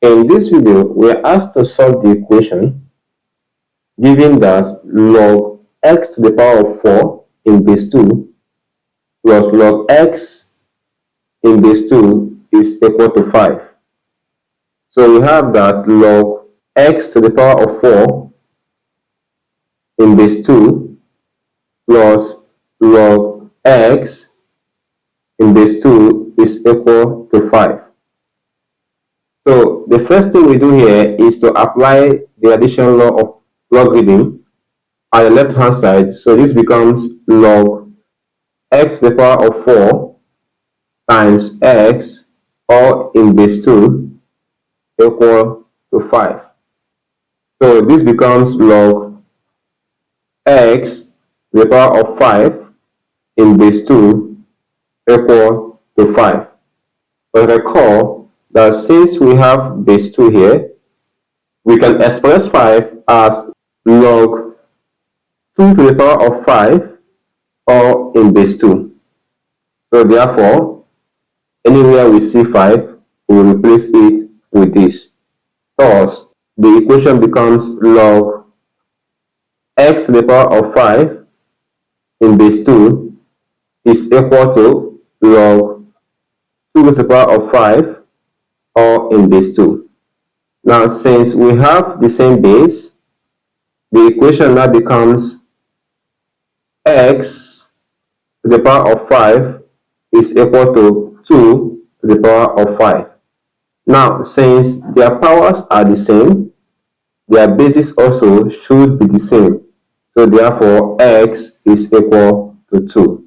In this video, we are asked to solve the equation given that log x to the power of 4 in base 2 plus log x in base 2 is equal to 5. So we have that log x to the power of 4 in base 2 plus log x in base 2 is equal to 5. So the first thing we do here is to apply the addition law of logarithm on the left hand side. So this becomes log x to the power of 4 times x all in base 2 equal to 5. So this becomes log x to the power of 5 in base 2 equal to 5. But recall that since we have base 2 here, we can express 5 as log 2 to the power of 5 all in base 2. So therefore, anywhere we see 5, we will replace it with this. Thus, the equation becomes log x to the power of 5 in base 2 is equal to log 2 to the power of 5 all in base 2. Now, since we have the same base, the equation now becomes x to the power of 5 is equal to 2 to the power of 5. Now, since their powers are the same, their bases also should be the same. So therefore, x is equal to 2.